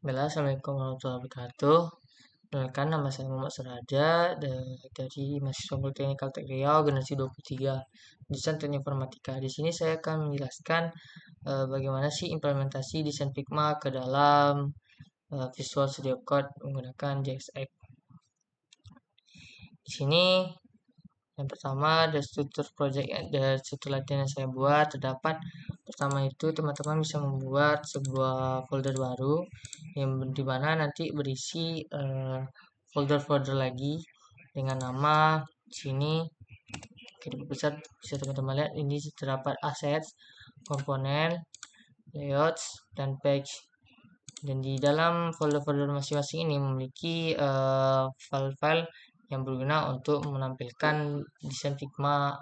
Assalamualaikum warahmatullahi wabarakatuh. Perkenalkan, nama saya Muhammad Suraja dari mahasiswa Politeknik Kalteng Riau, generasi 23, jurusan Teknik Informatika. Di sini saya akan menjelaskan bagaimana sih implementasi desain Figma ke dalam Visual Studio Code menggunakan JSX. Di sini yang pertama ada struktur project, ada struktur latihan yang saya buat. Terdapat pertama itu teman-teman bisa membuat sebuah folder baru yang dimana nanti berisi folder-folder lagi dengan nama. Di sini besar bisa teman-teman lihat, ini terdapat assets, komponen, layouts, dan page. Dan di dalam folder-folder masing-masing ini memiliki file-file yang berguna untuk menampilkan desain Figma,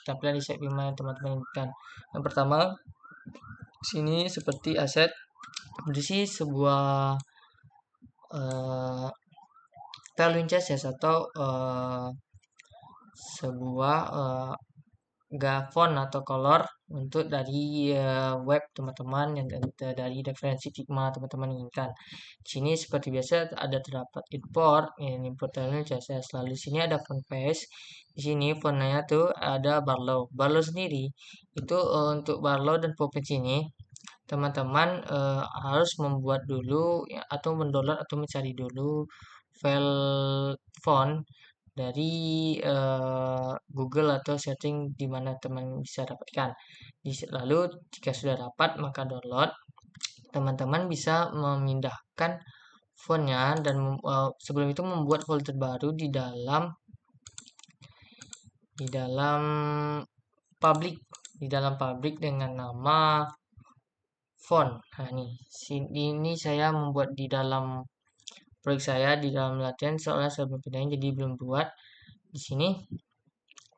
tampilan desain Figma yang teman-teman inginkan. Yang pertama, sini seperti aset berisi sebuah file WinCSS atau sebuah font atau color untuk dari web teman-teman yang dari referensi Figma teman-teman inginkan. Di sini seperti biasa ada terdapat import, import dari CSS. Lalu di sini ada font page. Di sini fontnya tuh ada Barlow. Barlow sendiri itu untuk Barlow dan font page ini teman-teman harus membuat dulu ya, atau mendownload atau mencari dulu file font dari Google atau setting di mana teman bisa dapatkan. Lalu jika sudah dapat maka download. Teman-teman bisa memindahkan fontnya dan sebelum itu membuat folder baru di dalam public dengan nama font. Nah, ini saya membuat di dalam proyek saya di dalam latihan, soalnya saya belum pindahin jadi belum buat. Di sini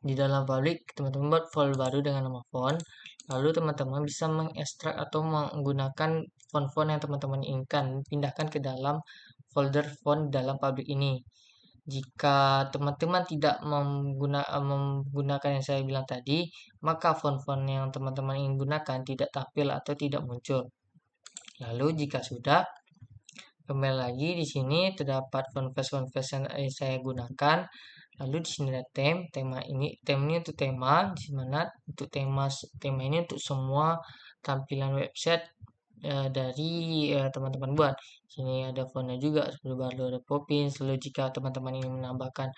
di dalam public teman-teman buat file baru dengan nama font. Lalu teman-teman bisa mengekstrak atau menggunakan font-font yang teman-teman inginkan, pindahkan ke dalam folder font dalam public ini. Jika teman-teman tidak menggunakan yang saya bilang tadi, maka font-font yang teman-teman ingin gunakan tidak tampil atau tidak muncul. Lalu jika sudah, kembali lagi di sini terdapat font face yang saya gunakan. Lalu di sini ada tema ini untuk tema, di mana untuk tema ini untuk semua tampilan website dari teman-teman buat. Sini ada fontnya juga, lalu ada Poppins. Lalu jika teman-teman ingin menambahkan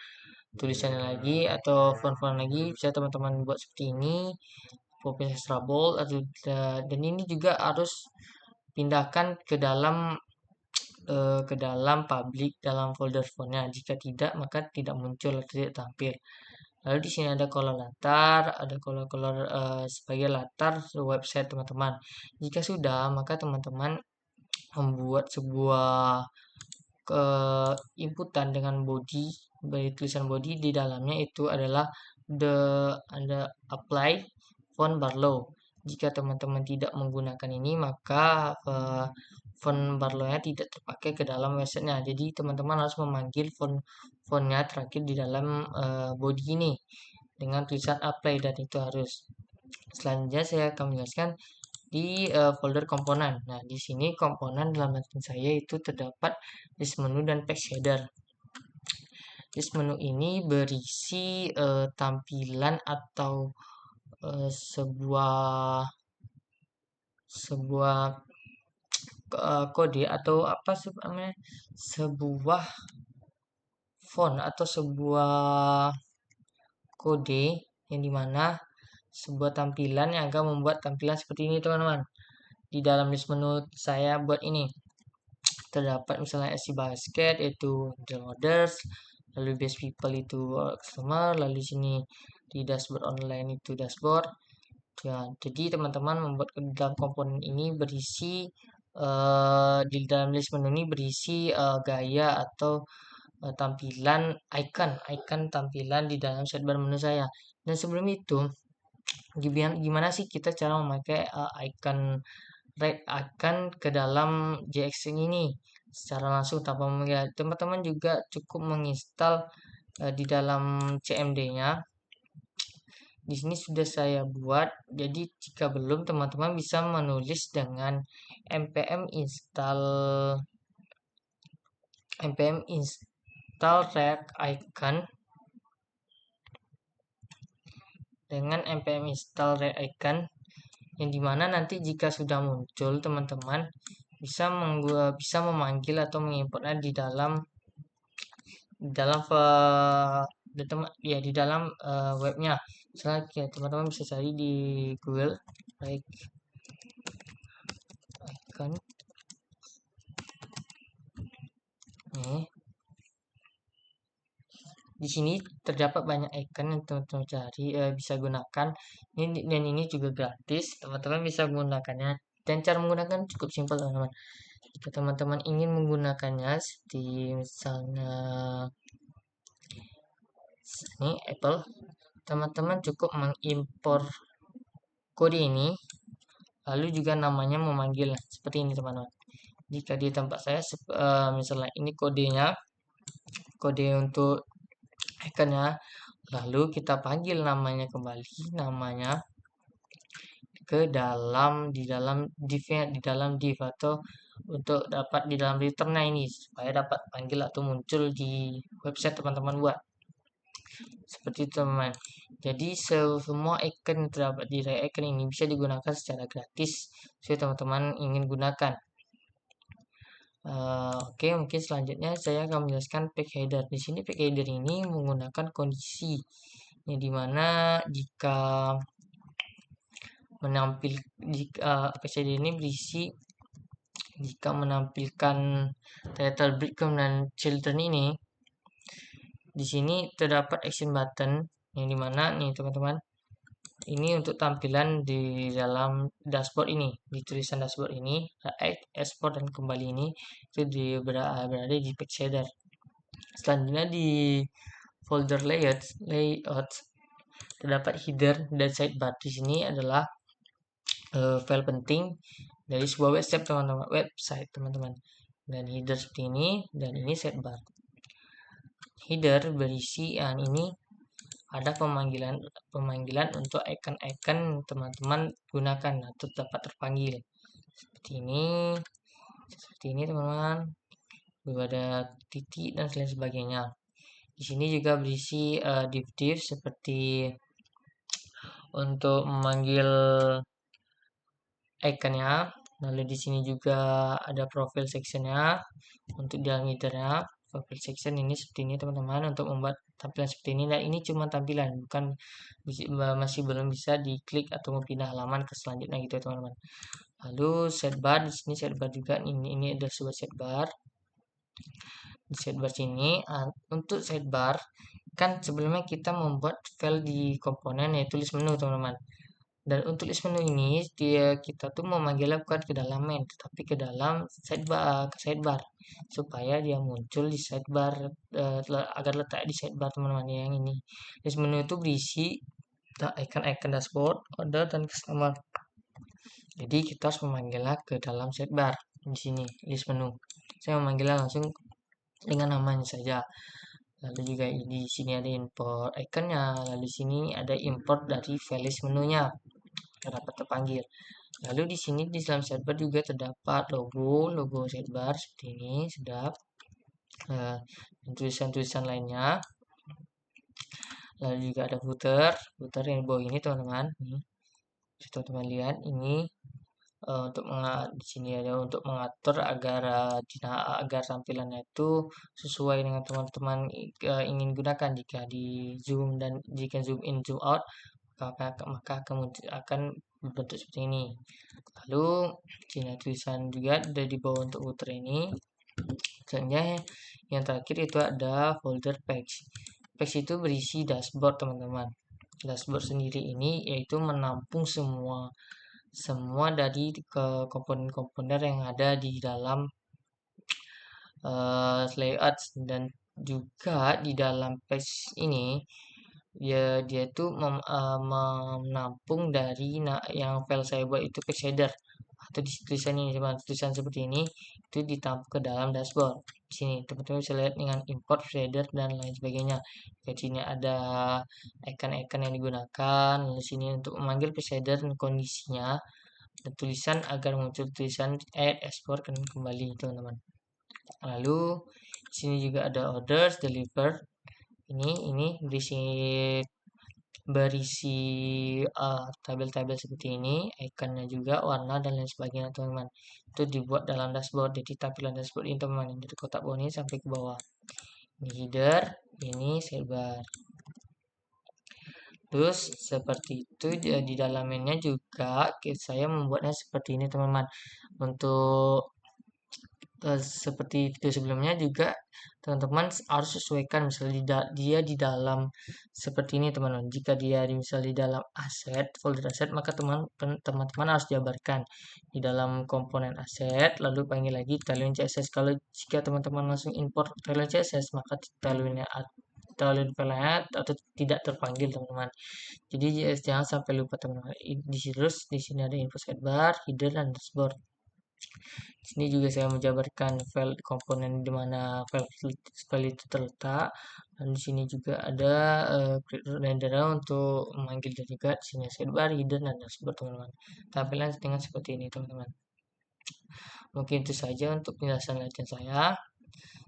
tulisannya lagi atau font-font lagi, bisa teman-teman buat seperti ini, Poppins extra bold, dan ini juga harus pindahkan ke dalam public dalam folder fontnya. Jika tidak maka tidak muncul atau tidak tampil. Lalu di sini ada kolom latar, ada kolom sebagai latar website teman-teman. Jika sudah maka teman-teman membuat sebuah inputan dengan body, dari tulisan body di dalamnya itu adalah ada apply font Barlow. Jika teman-teman tidak menggunakan ini maka font Barlow-nya tidak terpakai ke dalam websitenya. Jadi teman-teman harus memanggil fontnya terakhir di dalam body ini dengan tulisan apply, dan itu harus. Selanjutnya saya akan menjelaskan di folder komponen. Nah, di sini komponen dalam latihan saya itu terdapat list menu dan page header. List menu ini berisi tampilan atau sebuah kode atau apa sih namanya, sebuah font atau sebuah kode yang dimana sebuah tampilan yang akan membuat tampilan seperti ini teman-teman. Di dalam list menu saya buat ini terdapat misalnya SC basket itu orders, lalu base people itu customer, lalu di sini di dashboard online itu dashboard. Ya, jadi teman-teman membuat dalam komponen ini berisi di dalam list menu ini berisi gaya atau tampilan icon tampilan di dalam sidebar menu saya. Dan sebelum itu, gimana sih kita cara memakai icon ke dalam JX ini secara langsung tanpa melihat? Teman-teman juga cukup menginstal di dalam CMD-nya. Di sini sudah saya buat. Jadi jika belum, teman-teman bisa menulis dengan npm install npm install React Icon. Dengan npm install React Icon, yang dimana nanti jika sudah muncul teman-teman bisa memanggil atau mengimportnya di dalam webnya. Misalnya ya, teman-teman bisa cari di Google React Icon. Nih, di sini terdapat banyak icon yang teman-teman cari, bisa gunakan. Ini juga gratis, teman-teman bisa menggunakannya. Dan cara menggunakan cukup simpel teman-teman. Jika teman-teman ingin menggunakannya seperti misalnya ini Apple, teman-teman cukup mengimpor kode ini, lalu juga namanya memanggil seperti ini teman-teman. Jika di tempat saya misalnya ini kodenya, kode untuk iconnya, lalu kita panggil namanya kembali, namanya ke di dalam div atau untuk dapat di dalam returnnya ini supaya dapat panggil atau muncul di website teman-teman buat seperti itu teman. Jadi semua icon yang terdapat di React Icon ini bisa digunakan secara gratis jika teman-teman ingin gunakan. Oke, mungkin selanjutnya saya akan menjelaskan page header. Di sini page header ini menggunakan kondisi yang dimana jika page header ini berisi jika menampilkan title break dan children ini, di sini terdapat action button yang dimana nih teman-teman, ini untuk tampilan di dalam dashboard ini, di tulisan dashboard ini, export dan kembali ini itu berada di page header. Selanjutnya di folder layout terdapat header dan sidebar. Di sini adalah file penting dari sebuah website teman-teman. Dan header seperti ini dan ini sidebar. Header berisi ini ada pemanggilan untuk icon-icon teman-teman gunakan atau dapat terpanggil seperti ini teman-teman. Juga ada titik dan lain sebagainya. Di sini juga berisi div seperti untuk memanggil iconnya. Lalu di sini juga ada profile sectionnya untuk dalam headernya. Profile section ini seperti ini teman-teman untuk membuat tampilan seperti ini. Dan ini cuma tampilan, bukan masih belum bisa diklik atau pindah halaman ke selanjutnya gitu teman-teman. Lalu sidebar, di sini sidebar juga ini ada sebuah sidebar. Di sidebar sini untuk sidebar kan sebelumnya kita membuat file di komponen yaitu list menu teman-teman. Dan untuk list menu ini kita tuh memanggilnya bukan ke dalam main tetapi ke dalam sidebar supaya dia muncul di sidebar, agar letak di sidebar teman-teman. Yang ini list menu itu berisi icon-icon dashboard, order dan customer. Jadi kita harus memanggilnya ke dalam sidebar. Di sini list menu saya memanggilnya langsung dengan namanya saja. Lalu juga di sini ada import iconnya, lalu di sini ada import dari file list menunya dapat terpanggil. Lalu di sini di dalam sidebar juga terdapat logo sidebar seperti ini, sedap. Dan tulisan-tulisan lainnya. Lalu juga ada footer yang di bawah ini teman-teman. Teman-teman lihat ini di sini ada untuk mengatur agar tampilannya itu sesuai dengan teman-teman ingin gunakan. Jika di zoom dan jika zoom in zoom out maka akan berbentuk seperti ini. Lalu sini tulisan juga ada di bawah untuk footer ini. Selanjutnya yang terakhir itu ada folder page. Page itu berisi dashboard teman-teman. Dashboard sendiri ini yaitu menampung semua dari komponen-komponen yang ada di dalam layout. Dan juga di dalam page ini dia itu menampung dari yang file saya buat itu page header atau di tulisan ini tulisan seperti ini itu ditampung ke dalam dashboard. Di sini teman-teman bisa lihat dengan import header dan lain sebagainya. Di sini ada icon-icon yang digunakan. Di sini untuk memanggil page header dan kondisinya dan tulisan agar muncul tulisan add export dan kembali teman-teman. Lalu di sini juga ada orders, deliver. Ini berisi tabel-tabel seperti ini, ikonnya juga, warna dan lain sebagainya teman-teman. Itu dibuat dalam dashboard. Jadi tampilan dashboard ini teman-teman, dari kotak bawah ini sampai ke bawah. Ini header, ini sidebar. Terus seperti itu di dalam mainnya juga saya membuatnya seperti ini teman-teman. Untuk seperti video sebelumnya juga teman-teman harus sesuaikan, misalnya dia di dalam seperti ini teman-teman. Jika dia misalnya di dalam aset, folder aset, maka teman-teman harus jabarkan di dalam komponen aset, lalu panggil lagi Tailwind CSS. Kalau jika teman-teman langsung import Tailwind CSS, maka Tailwind filenya atau tidak terpanggil teman-teman. Jadi jangan sampai lupa teman-teman. Di sini ada info sidebar, header, dan dashboard. Di sini juga saya menjabarkan file komponen di mana file itu terletak. Dan di sini juga ada renderer untuk memanggil dan juga di sini sidebar, header, dan dashboard teman-teman. Tampilan dengan seperti ini teman-teman. Mungkin itu saja untuk penjelasan latihan saya.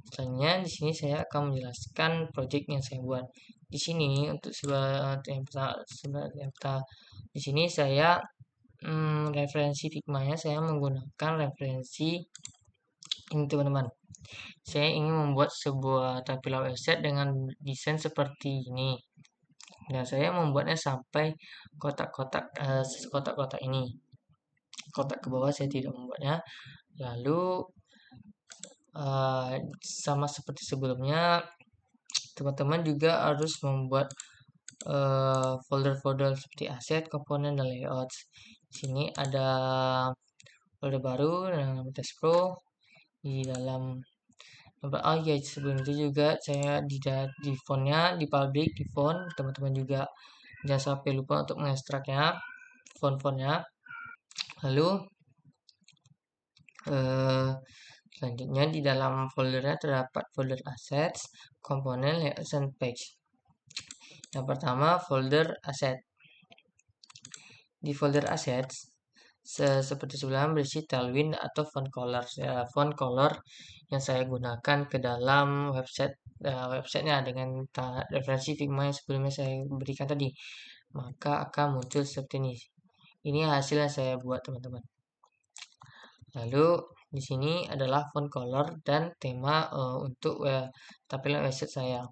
Selanjutnya di sini saya akan menjelaskan project yang saya buat. Di sini untuk di sini saya referensi Figma-nya saya menggunakan referensi ini teman-teman. Saya ingin membuat sebuah tampilan website dengan desain seperti ini. Dan saya membuatnya sampai kotak-kotak ini. Kotak ke bawah saya tidak membuatnya. Lalu sama seperti sebelumnya, teman-teman juga harus membuat folder-folder seperti aset, komponen, dan layout. Di sini ada folder baru dengan test pro di dalam. Oh ya, sebelum itu juga saya di fontnya, di public, di font, teman-teman juga jangan sampai lupa untuk mengekstraknya, font-fontnya. Lalu selanjutnya di dalam foldernya terdapat folder assets, komponen, layout, dan page. Yang pertama folder asset. Di folder assets seperti sebelumnya berisi Tailwind atau font color. Font color yang saya gunakan ke dalam websitenya dengan referensi Figma yang sebelumnya saya berikan tadi, maka akan muncul seperti ini. Ini hasil yang saya buat teman-teman. Lalu di sini adalah font color dan tema untuk tampilan website saya.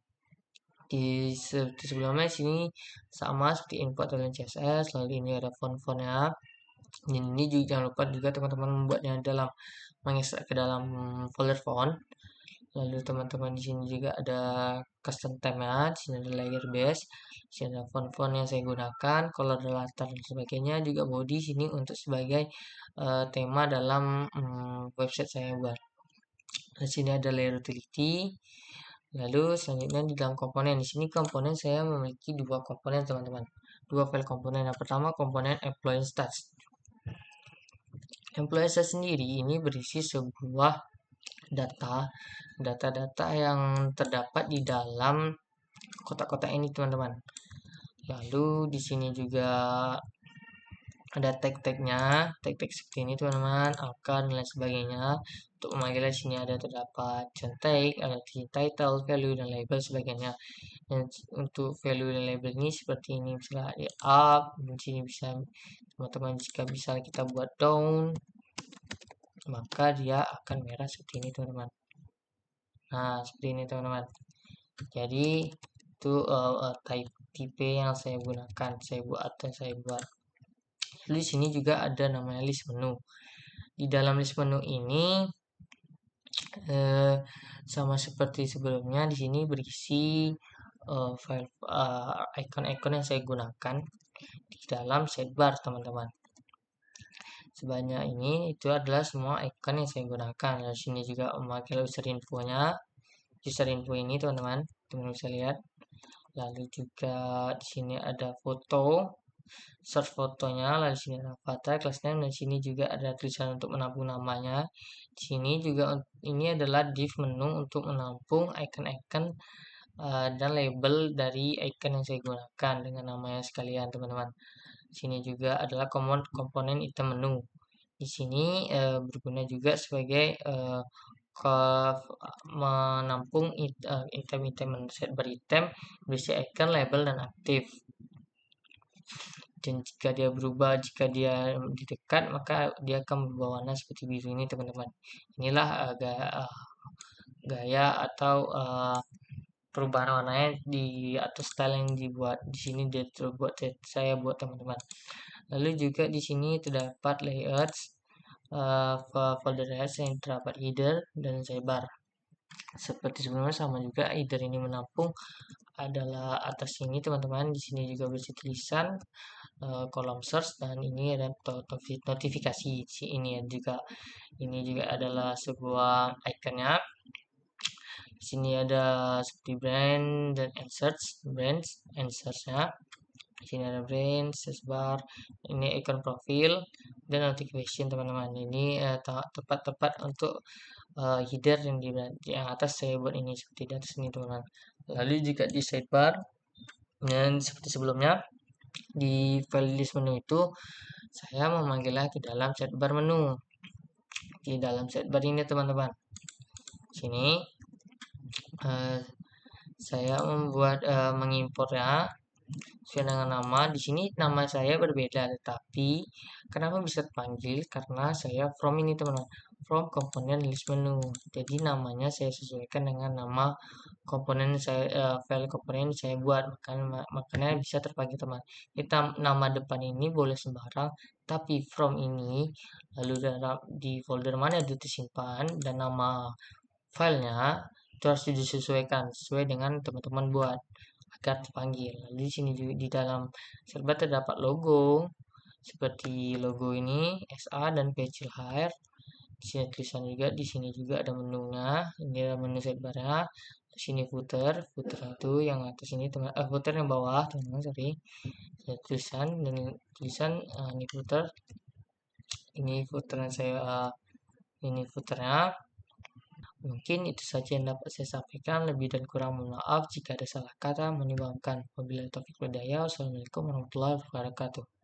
Di sebelumnya sini sama seperti import Tailwind CSS. Lalu ini ada font-fontnya. Ini juga jangan lupa juga teman-teman membuatnya mengekstrak ke dalam folder font. Lalu teman-teman di sini juga ada custom theme-nya, di sini ada layer base, di sini ada font-font yang saya gunakan, color latar dan sebagainya, juga body sini untuk sebagai tema dalam website saya buat. Di sini ada layer utility. Lalu selanjutnya di dalam komponen, di sini komponen saya memiliki dua komponen teman-teman, dua file komponen. Yang pertama komponen employee stats. Employee stats sendiri ini berisi sebuah data-data yang terdapat di dalam kotak-kotak ini teman-teman. Lalu di sini juga ada tag-tagnya, tag-tag seperti ini teman-teman, angka dan lain sebagainya. Untuk memanggilnya di sini ada terdapat tag, ada title, value, dan label sebagainya. Dan untuk value dan label ini seperti ini, misalnya di up, di sini bisa teman-teman jika bisa kita buat down, maka dia akan merah seperti ini teman-teman. Nah seperti ini teman-teman. Jadi itu tipe yang saya gunakan, saya buat. Lalu di sini juga ada namanya list menu. Di dalam list menu ini sama seperti sebelumnya, di sini berisi file icon-icon yang saya gunakan di dalam sidebar teman-teman. Sebanyak ini itu adalah semua icon yang saya gunakan. Di sini juga memakai user infonya, user info ini teman-teman bisa lihat. Lalu juga di sini ada foto, search fotonya, lalu di sini ada avatar, class name, dan di sini juga ada tulisan untuk menampung namanya. Di sini juga ini adalah div menu untuk menampung icon-icon dan label dari icon yang saya gunakan dengan namanya sekalian teman-teman. Di sini juga adalah komponen item menu. Di sini berguna juga sebagai ke menampung item-item sidebar item berisi icon, label, dan aktif. Dan jika dia berubah, jika dia di dekat, maka dia akan berubah warna seperti biru ini, teman-teman. Inilah gaya atau perubahan warnanya di atau style yang dibuat di sini dia terbuat saya buat, teman-teman. Lalu juga di sini terdapat layouts, folder layouts yang terdapat header dan sidebar. Seperti sebelumnya sama juga, header ini menampung adalah atas ini, teman-teman. Di sini juga berisi tulisan, kolom search, dan ini ada notifikasi. Ini juga adalah sebuah ikonnya. Di sini ada seperti brand dan search, brands and search-nya. Di sini ada brand, search bar, ini ikon profil dan notification, teman-teman. Ini tepat untuk header yang atas saya buat ini seperti di atas ini, teman-teman. Lalu juga di sidebar, dan seperti sebelumnya di file list menu itu saya memanggilnya ke dalam sidebar menu. Di dalam sidebar ini, teman-teman, sini saya mengimpornya sesuai dengan nama. Di sini nama saya berbeda, tetapi kenapa bisa terpanggil? Karena saya from ini, teman-teman, from komponen list menu. Jadi namanya saya sesuaikan dengan nama komponen saya, file komponen saya buat, makanya bisa terpanggil, teman. Kita nama depan ini boleh sembarang, tapi from ini lalu di folder mana itu disimpan dan nama filenya itu harus disesuaikan sesuai dengan teman-teman buat agar terpanggil. Lalu di sini juga di dalam serba terdapat logo seperti logo ini SA dan kecil HR. Di sini tulisan juga, di sini juga ada menunya. Ini ada menu sidebarnya. Di sini footer itu yang atas ini, footer yang bawah, teman-teman, sorry. Ada tulisan dan tulisan, ini footer. Ini footernya ini footernya. Mungkin itu saja yang dapat saya sampaikan. Lebih dan kurang mohon maaf jika ada salah kata. Menyebabkan. Wabillahi taufiq wal hidayah. Wassalamualaikum warahmatullahi wabarakatuh.